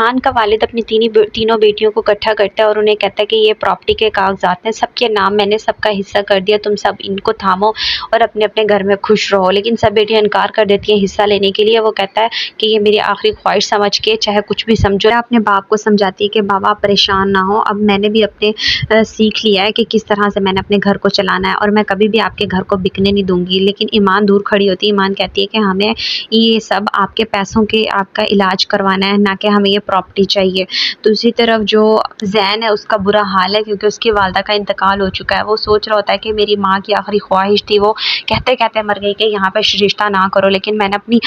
ایمان کا والد اپنی تینوں بیٹیوں کو اکٹھا کرتا ہے اور انہیں کہتا ہے کہ یہ پراپرٹی کے کاغذات ہیں، سب کے نام میں نے سب کا حصہ کر دیا، تم سب ان کو تھامو اور اپنے اپنے گھر میں خوش رہو۔ لیکن سب بیٹیاں انکار کر دیتی ہیں حصہ لینے کے لیے۔ وہ کہتا ہے کہ یہ میری آخری خواہش سمجھ کے چاہے کچھ بھی سمجھو۔ اپنے باپ کو سمجھاتی ہے کہ بابا آپ پریشان نہ ہو، اب میں نے بھی اپنے سیکھ لیا ہے کہ کس طرح سے میں نے اپنے گھر کو چلانا ہے اور میں کبھی بھی آپ کے گھر کو بکنے نہیں دوں گی۔ لیکن ایمان دور کھڑی ہوتی ہے۔ ایمان کہتی ہے کہ ہمیں یہ سب آپ کے پیسوں کے آپ کا علاج کروانا ہے، نہ کہ ہمیں یہ پراپرٹی چاہیے۔ دوسری طرف جو زین ہے اس کا برا حال ہے کیونکہ اس کی والدہ کا انتقال ہو چکا ہے۔ وہ سوچ رہا ہوتا ہے کہ میری ماں کی آخری خواہش تھی، وہ کہتے کہتے مر گئی کہ یہاں پہ رشتہ نہ کرو، لیکن میں نے اپنی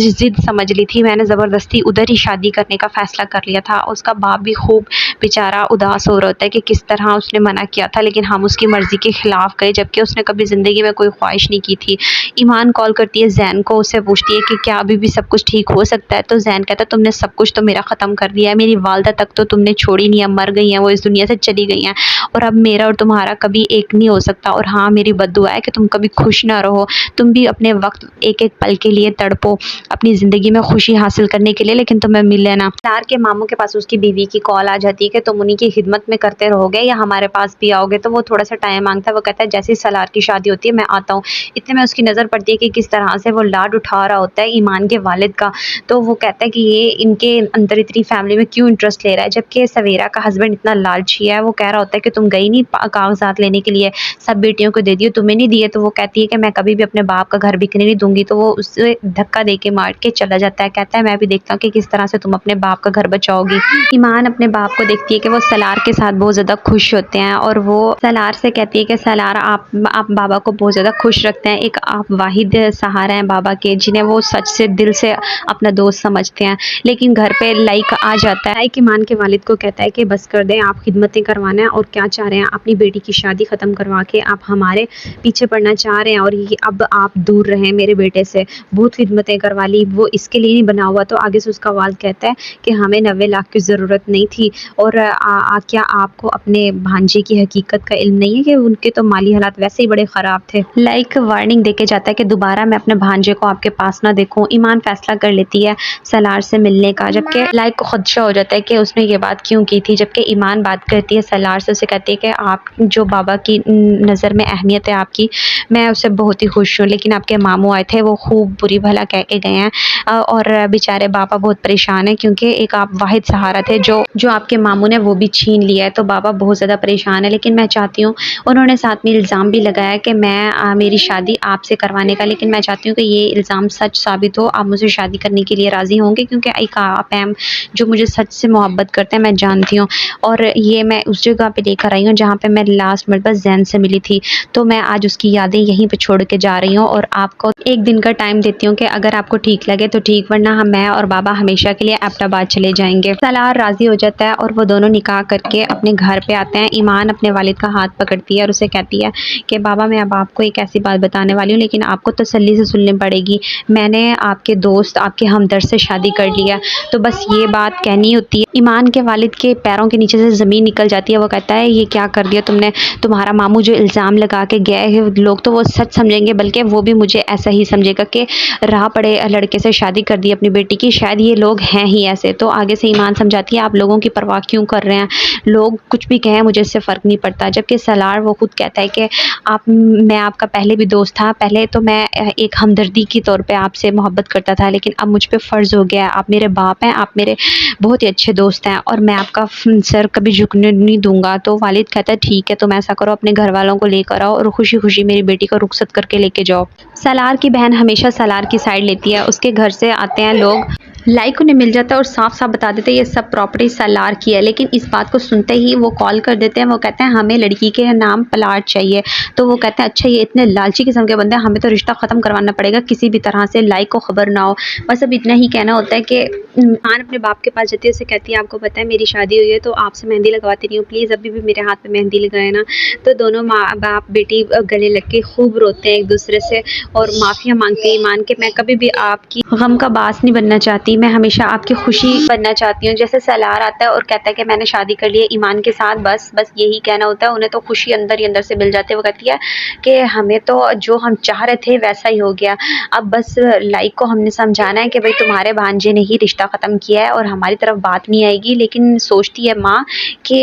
ضد سمجھ لی تھی، میں نے زبردستی ادھر ہی شادی کرنے کا فیصلہ کر لیا تھا۔ اس کا باپ بھی خوب بیچارہ اداس ہو رہا ہوتا ہے کہ کس طرح اس نے منع کیا تھا لیکن ہم اس کی مرضی کے خلاف گئے، جبکہ اس نے کبھی زندگی میں کوئی خواہش نہیں کی تھی۔ ایمان کال کرتی ہے زین کو، اس سے پوچھتی ہے کہ کیا ابھی بھی سب کچھ ٹھیک ہو سکتا ہے؟ تو زین کہتا ہے تم نے سب کچھ تو میرا ختم کر دیا ہے، میری والدہ تک تو تم نے چھوڑی نہیں، اب مر گئی ہیں، وہ اس دنیا سے چلی گئی ہیں، اور اب میرا اور تمہارا کبھی ایک نہیں ہو سکتا۔ اور ہاں میری بد دعا ہے کہ تم کبھی خوش نہ رہو، تم بھی اپنے وقت ایک ایک پل کے لیے تڑپو اپنی زندگی میں خوشی حاصل کرنے کے لیے، لیکن تمہیں مل لینا۔ سلار کے ماموں کے پاس اس کی بیوی کی کال آ جاتی ہے کہ تم انہی کی خدمت میں کرتے رہو گے یا ہمارے پاس بھی آؤ گے؟ تو وہ تھوڑا سا ٹائم مانگتا ہے۔ وہ کہتا ہے جیسے ہی سلار کی شادی ہوتی ہے میں آتا ہوں۔ اتنے میں اس کی نظر پڑتی ہے کہ کس طرح سے وہ لاڈ اٹھا رہا ہوتا ہے ایمان کے والد کا، تو وہ کہتا ہے کہ یہ ان کے اندر اتنی فیملی میں کیوں انٹرسٹ لے رہا ہے، جبکہ سویرا کا ہسبینڈ اتنا لالچی ہے۔ وہ کہہ رہا ہوتا ہے کہ تم گئی نہیں کاغذات لینے کے لیے، سب بیٹیوں کو دے دیے، تمہیں نہیں دیے؟ تو وہ کہتی ہے کہ میں کبھی بھی اپنے باپ کا گھر بکنے نہیں دوں گی۔ تو وہ اسے دھکا دے کے مار کے چلا جاتا ہے، کہتا ہے میں بھی دیکھتا ہوں کہ کس طرح سے تم اپنے باپ کا گھر بچاؤ گی۔ ایمان اپنے باپ کو دیکھتی ہے کہ وہ سلار کے ساتھ بہت زیادہ خوش ہوتے ہیں اور وہ سلار سے کہتی ہے کہ سلار آپ بابا کو بہت زیادہ خوش رکھتے ہیں، ایک آپ واحد سہارا ہیں بابا کے جنہیں وہ سچ سے دل سے اپنا دوست سمجھتے ہیں۔ لیکن گھر پہ لائک آ جاتا ہے۔ لائک ایمان کے والد کو کہتا ہے کہ بس کر دیں، آپ خدمتیں کروانا ہے اور کیا چاہ رہے ہیں، اپنی بیٹی کی شادی ختم کروا کے آپ ہمارے پیچھے پڑنا چاہ رہے ہیں اور اب آپ دور رہیں میرے بیٹے سے، بہت خدمتیں کروا لی، وہ اس کے لیے نہیں بنا ہوا۔ تو آگے سے اس کا والد کہتا ہے کہ ہمیں 90 لاکھ کی ضرورت نہیں تھی، اور کیا آپ کو اپنے بھانجے کی حقیقت کا علم نہیں ہے کہ ان کے تو مالی حالات ویسے ہی بڑے خراب تھے؟ لائک وارننگ دے کے جاتا ہے کہ دوبارہ میں اپنے بھانجے کو آپ کے پاس نہ دیکھوں۔ ایمان فیصلہ کر لیتی ہے سلار سے ملنے کا، جبکہ لائک کو خدشہ ہو جاتا ہے کہ اس نے یہ بات کیوں کی تھی، جبکہ ایمان بات کرتی ہے سلار سے، اسے کہتی ہے کہ آپ جو بابا کی نظر میں اہمیت ہے آپ کی، میں اس سے بہت ہی خوش ہوں، لیکن آپ کے ماموں آئے تھے، وہ خوب بری بھلا کہہ کے گئے ہیں اور بیچارے بابا بہت پریشان ہیں کیونکہ ایک آپ واحد سہارا تھے جو آپ کے ماموں نے وہ بھی چھین لیا ہے، تو بابا بہت زیادہ پریشان ہے۔ لیکن میں چاہتی ہوں، انہوں نے ساتھ میں الزام بھی لگایا کہ میری شادی آپ سے کروانے کا، لیکن میں چاہتی ہوں کہ یہ الزام سچ ثابت ہو، آپ مجھ سے شادی کرنے کے لیے راضی ہوں گے کیونکہ ایک آپ ہیں جو مجھے سچ سے محبت کرتے ہیں، میں جانتی ہوں، اور یہ میں اس جگہ پہ لے کر آئی ہوں جہاں پہ میں لاسٹ مرتبہ زین سے ملی تھی، تو میں آج اس کی یادیں یہیں پہ چھوڑ کے جا رہی ہوں اور آپ کو ایک دن کا ٹائم دیتی ہوں کہ اگر آپ کو ٹھیک لگے تو ٹھیک، ورنہ میں اور بابا ہمیشہ کے لیے ایبٹ آباد چلے جائیں گے۔ سلار راضی ہو جاتا ہے اور وہ دونوں نکاح کر کے اپنے گھر پہ آتے ہیں۔ ایمان اپنے والد کا ہاتھ پکڑتی ہے اور اسے کہتی ہے کہ بابا میں اب آپ کو ایک ایسی بات بتانے والی ہوں، لیکن آپ کو تسلی سے سننی پڑے گی، میں نے آپ کے دوست آپ کے ہمدرد سے شادی کر لیا، تو بس یہ بات کہنی ہوتی ہے۔ ایمان کے والد کے پیروں کے نیچے سے زمین نکل جاتی ہے۔ وہ کہتا ہے یہ کیا کر دیا تم نے، تمہارا ماموں جو الزام لگا کے گئے ہیں لوگ تو وہ سچ سمجھیں گے، بلکہ وہ بھی مجھے ایسا ہی سمجھے گا کہ راہ پڑے لڑکے سے شادی کر دی اپنی بیٹی کی، شاید یہ لوگ ہیں ہی ایسے۔ تو آگے سے ایمان سمجھاتی ہے آپ لوگوں کی پرواہ کیوں کر رہے ہیں، لوگ کچھ بھی کہیں مجھے اس سے فرق نہیں پڑتا، جبکہ سلار وہ خود کہتا ہے کہ میں آپ کا پہلے بھی دوست تھا، پہلے تو میں ایک ہمدردی کے طور پہ آپ سے محبت کرتا تھا، لیکن اب مجھ پہ فرض ہو گیا ہے، آپ میرے باپ ہیں، آپ میرے بہت ہی اچھے دوست ہیں اور میں آپ کا سر کبھی جھکنے نہیں دوں گا۔ تو والد کہتا ہے ٹھیک ہے، تم ایسا کرو اپنے گھر والوں کو لے کر آؤ اور خوشی خوشی میری بیٹی کو رخصت کر کے لے کے جاؤ۔ سلار کی بہن ہمیشہ سلار کی سائڈ لیتی ہے، اس کے گھر سے آتے ہیں لوگ، لائک انہیں مل جاتا ہے اور صاف صاف بتا دیتے ہیں یہ سب پراپرٹی سلار کی ہے، لیکن اس بات کو سنتے ہی وہ کال کر دیتے ہیں، وہ کہتے ہیں ہمیں لڑکی کے نام پلاٹ چاہیے۔ تو وہ کہتے ہیں اچھا یہ اتنے لالچی قسم کے بندے ہیں، ہمیں تو رشتہ ختم کروانا پڑے گا کسی بھی طرح سے، لائک کو خبر نہ ہو۔ بس اب اتنا ہی کہنا ہوتا ہے کہ ایمان اپنے باپ کے پاس جاتی ہے، اسے کہتی ہے آپ کو پتہ ہے میری شادی ہوئی ہے تو آپ سے مہندی لگواتی نہیں ہوں، پلیز ابھی بھی میرے ہاتھ پہ مہندی لگائے نا۔ تو دونوں ماں باپ بیٹی گلے لگ کے خوب روتے ہیں ایک دوسرے سے اور معافیاں مانگتے ہیں ایمان کے میں کبھی بھی آپ کی غم کا باعث نہیں بننا چاہتی، میں ہمیشہ آپ کی خوشی بننا چاہتی ہوں۔ جیسے سالار آتا ہے اور کہتا ہے کہ میں نے شادی کر لی ہے ایمان کے ساتھ، بس یہی کہنا ہوتا ہے انہیں، تو خوشی اندر ہی اندر سے مل جاتی ہے۔ وہ کہتی ہے کہ ہمیں تو جو ہم چاہ رہے تھے ویسا ہی ہو گیا، اب بس لائک کو ہم نے سمجھانا ہے کہ بھائی تمہارے بھانجے نے ہی رشتہ ختم کیا ہے اور ہماری طرف بات نہیں آئے گی۔ لیکن سوچتی ہے ماں کہ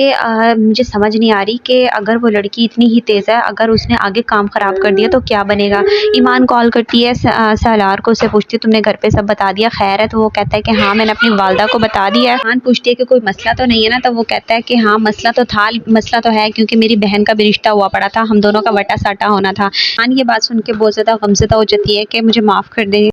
مجھے سمجھ نہیں آ رہی کہ اگر وہ لڑکی اتنی ہی تیز ہے، اگر اس نے آگے کام خراب کر دیا تو کیا بنے گا۔ ایمان کال کرتی ہے سالار کو، اسے پوچھتی ہے تم نے گھر پہ سب بتا دیا خیر ہے؟ تو وہ کہتا ہے کہ ہاں میں نے اپنی والدہ کو بتا دیا ہے۔ ایمان پوچھتی ہے کہ کوئی مسئلہ تو نہیں ہے نا؟ تو وہ کہتا ہے کہ ہاں مسئلہ تو تھا، مسئلہ تو ہے کیونکہ میری بہن کا بھی رشتہ ہوا پڑا تھا، ہم دونوں کا وٹا ساٹا ہونا تھا۔ ایمان یہ بات سن کے بہت زیادہ غمزدہ ہو جاتی ہے کہ مجھے معاف کر دے۔